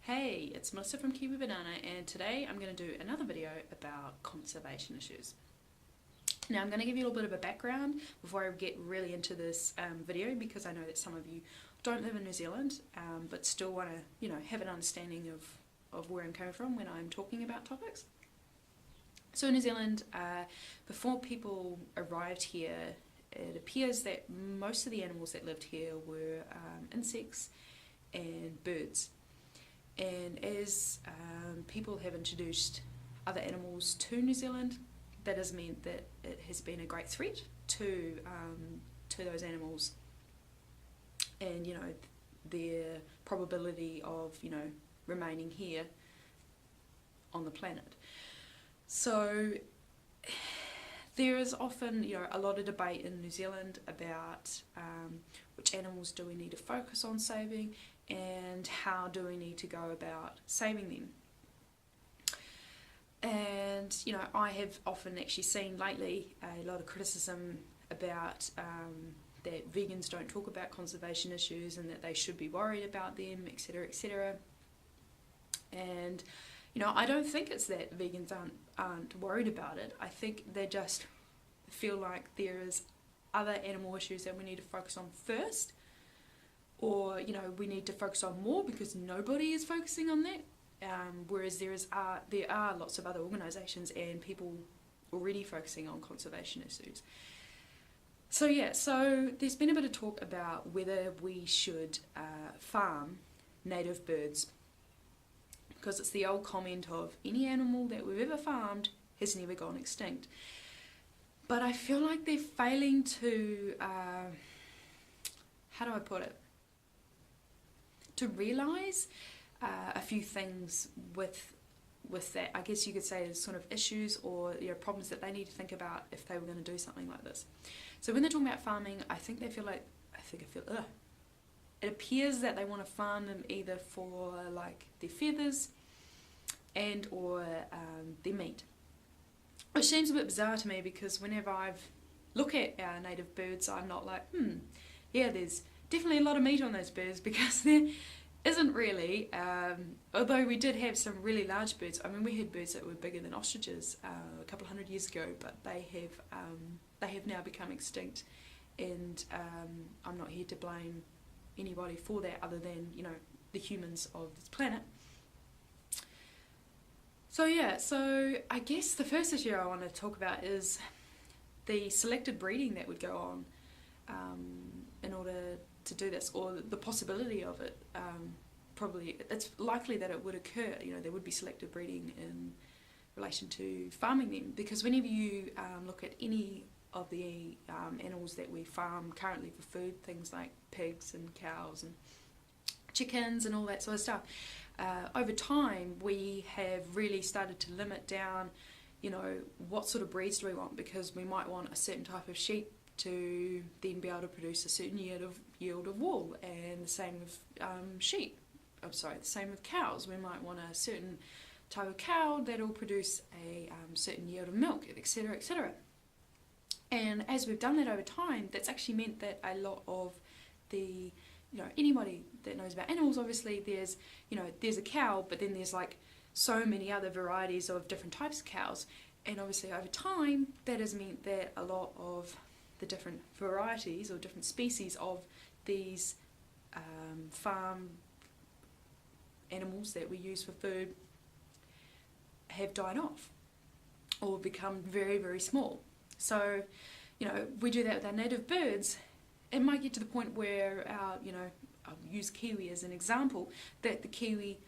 Hey, it's Melissa from Kiwibanana, and today I'm going to do another video about conservation issues. Now I'm going to give you a little bit of a background before I get really into this video, because I know that some of you don't live in New Zealand but still want to have an understanding of where I'm coming from when I'm talking about topics. So in New Zealand, before people arrived here, it appears that most of the animals that lived here were insects and birds. And as people have introduced other animals to New Zealand, that has meant that it has been a great threat to those animals, and their probability of remaining here on the planet. So there is often a lot of debate in New Zealand about which animals do we need to focus on saving, and how do we need to go about saving them. And I have often actually seen lately a lot of criticism about that vegans don't talk about conservation issues and that they should be worried about them, etc, etc. And I don't think it's that vegans aren't worried about it. I think they just feel like there is other animal issues that we need to focus on first, or we need to focus on more because nobody is focusing on that. Whereas there are lots of other organisations and people already focusing on conservation issues. So so there's been a bit of talk about whether we should farm native birds, because it's the old comment of any animal that we've ever farmed has never gone extinct. But I feel like they're failing to, how do I put it, to realise a few things with that. I guess you could say there's sort of issues or problems that they need to think about if they were going to do something like this. So when they're talking about farming, I think they feel like, it appears that they want to farm them either for like their feathers and or their meat. Which seems a bit bizarre to me, because whenever I've look at our native birds, I'm not like, yeah, there's definitely a lot of meat on those birds, because there isn't really, although we did have some really large birds. I mean, we had birds that were bigger than ostriches a couple of hundred years ago, but they have now become extinct, and I'm not here to blame anybody for that other than the humans of this planet. So I guess the first issue I want to talk about is the selected breeding that would go on in order to do this, or the possibility of it. Probably it's likely that it would occur. There would be selective breeding in relation to farming them, because whenever you look at any of the animals that we farm currently for food, things like pigs and cows and chickens and all that sort of stuff, over time we have really started to limit down what sort of breeds do we want, because we might want a certain type of sheep to then be able to produce a certain yield of wool, and the same with the same with cows. We might want a certain type of cow that will produce a certain yield of milk, etc, etc. And as we've done that over time, that's actually meant that a lot of the anybody that knows about animals, obviously there's a cow, but then there's like so many other varieties of different types of cows, and obviously over time that has meant that a lot of the different varieties or different species of these farm animals that we use for food have died off or become very, very small. So we do that with our native birds. It might get to the point where our, I'll use kiwi as an example, that the kiwi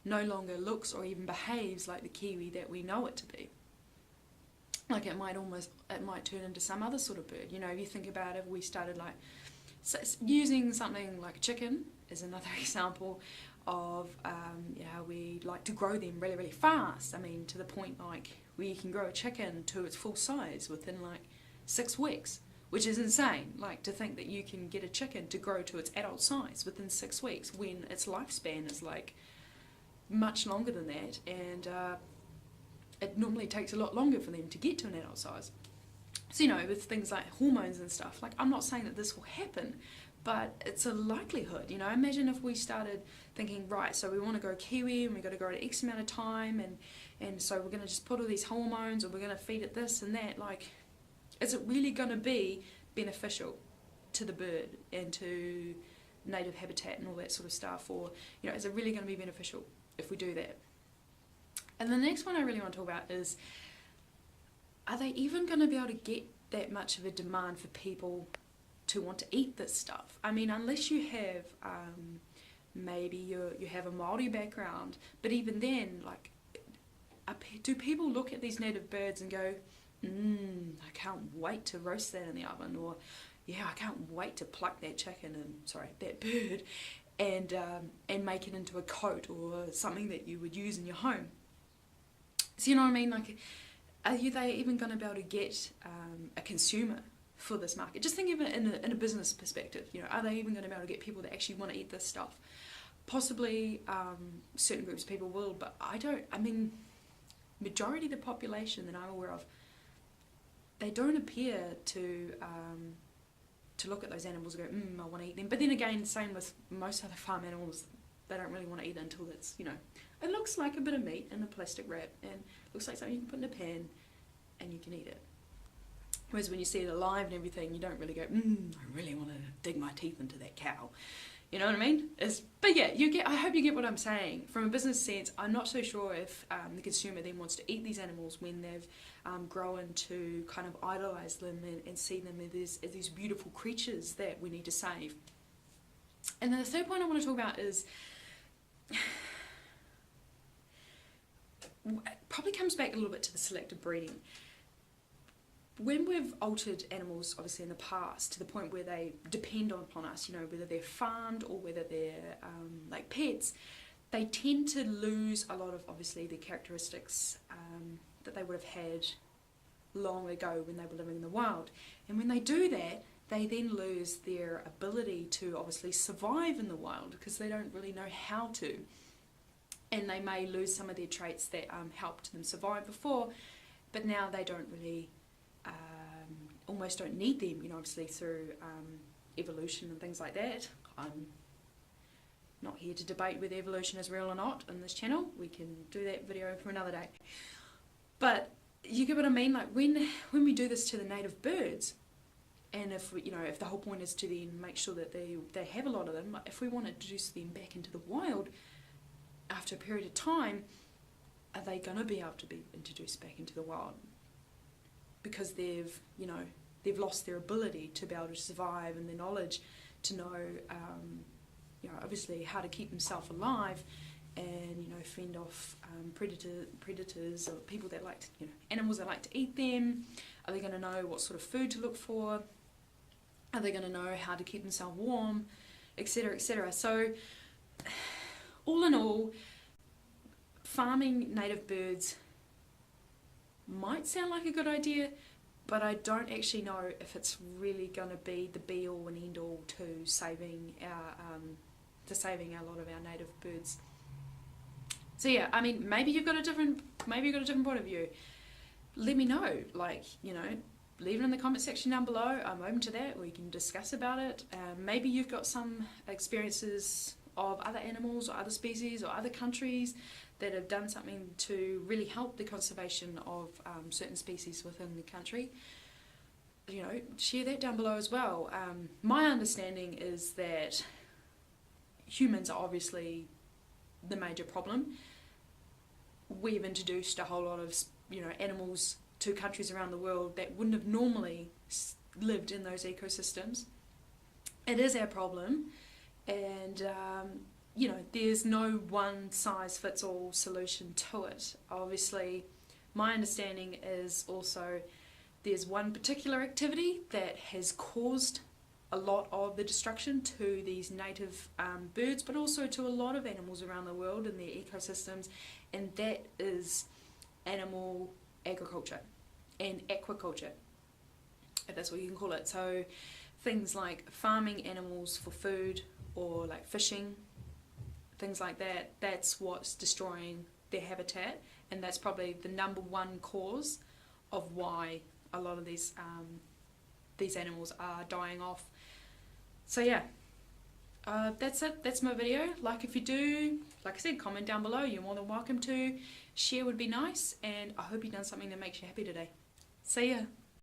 no longer looks or even behaves like the kiwi that we know it to be. Like it might turn into some other sort of bird. If you think about it, we started using something like a chicken as another example of how we like to grow them really, really fast. I mean, to the point like where you can grow a chicken to its full size within like 6 weeks. Which is insane, like to think that you can get a chicken to grow to its adult size within 6 weeks when its lifespan is like much longer than that, and it normally takes a lot longer for them to get to an adult size. So with things like hormones and stuff, like I'm not saying that this will happen, but it's a likelihood, you know. Imagine if we started thinking, right, so we want to grow kiwi and we've got to grow it X amount of time, and so we're going to just put all these hormones, or we're going to feed it this and that. Like, is it really going to be beneficial to the bird and to native habitat and all that sort of stuff? Or, you know, is it really going to be beneficial if we do that? And the next one I really want to talk about is, are they even going to be able to get that much of a demand for people to want to eat this stuff? I mean, unless you have, maybe you have a Māori background, but even then, like, do people look at these native birds and go, I can't wait to roast that in the oven, or yeah, I can't wait to pluck that that bird, and make it into a coat or something that you would use in your home? So you know what I mean? Like, are they even going to be able to get a consumer for this market? Just think of it in a business perspective. You know, are they even going to be able to get people that actually want to eat this stuff? Possibly certain groups of people will, but I mean, majority of the population that I'm aware of, they don't appear to look at those animals and go, I want to eat them. But then again, same with most other farm animals, they don't really want to eat it until it's, you know, it looks like a bit of meat in a plastic wrap and looks like something you can put in a pan and you can eat it. Whereas when you see it alive and everything, you don't really go, I really want to dig my teeth into that cow. You know what I mean? But yeah, I hope you get what I'm saying. From a business sense, I'm not so sure if the consumer then wants to eat these animals when they've grown to kind of idolise them and see them as these beautiful creatures that we need to save. And then the third point I want to talk about is, probably comes back a little bit to the selective breeding. When we've altered animals, obviously in the past, to the point where they depend upon us, you know, whether they're farmed or whether they're like pets, they tend to lose a lot of, obviously, the characteristics that they would have had long ago when they were living in the wild. And when they do that, they then lose their ability to obviously survive in the wild because they don't really know how to. And they may lose some of their traits that helped them survive before, but now they don't really, almost don't need them, you know, obviously through evolution and things like that. I'm not here to debate whether evolution is real or not in this channel. We can do that video for another day. But you get what I mean? Like, when we do this to the native birds, and if we, you know, if the whole point is to then make sure that they have a lot of them, if we want to introduce them back into the wild after a period of time, are they going to be able to be introduced back into the wild? Because they've lost their ability to be able to survive and their knowledge to know, you know, obviously how to keep themselves alive and, you know, fend off predators or people that like to, you know, animals that like to eat them. Are they going to know what sort of food to look for? Are they going to know how to keep themselves warm, etc., etc.? So, all in all, farming native birds might sound like a good idea, but I don't actually know if it's really going to be the be-all and end-all to saving a lot of our native birds. So yeah, I mean, maybe you've got a different point of view. Let me know, like, you know, leave it in the comment section down below. I'm open to that. We can discuss about it. Maybe you've got some experiences of other animals or other species or other countries that have done something to really help the conservation of certain species within the country. You know, share that down below as well. My understanding is that humans are obviously the major problem. We've introduced a whole lot of, you know, animals to countries around the world that wouldn't have normally lived in those ecosystems. It is our problem, and you know, there's no one size fits all solution to it. Obviously, my understanding is also there's one particular activity that has caused a lot of the destruction to these native birds, but also to a lot of animals around the world and their ecosystems, and that is animal agriculture and aquaculture, if that's what you can call it. So things like farming animals for food, or like fishing, things like that, that's what's destroying their habitat, and that's probably the number one cause of why a lot of these animals are dying off. So yeah, that's it. That's my video. Like if you do, like I said, comment down below. You're more than welcome to. Share would be nice, and I hope you've done something that makes you happy today. See ya.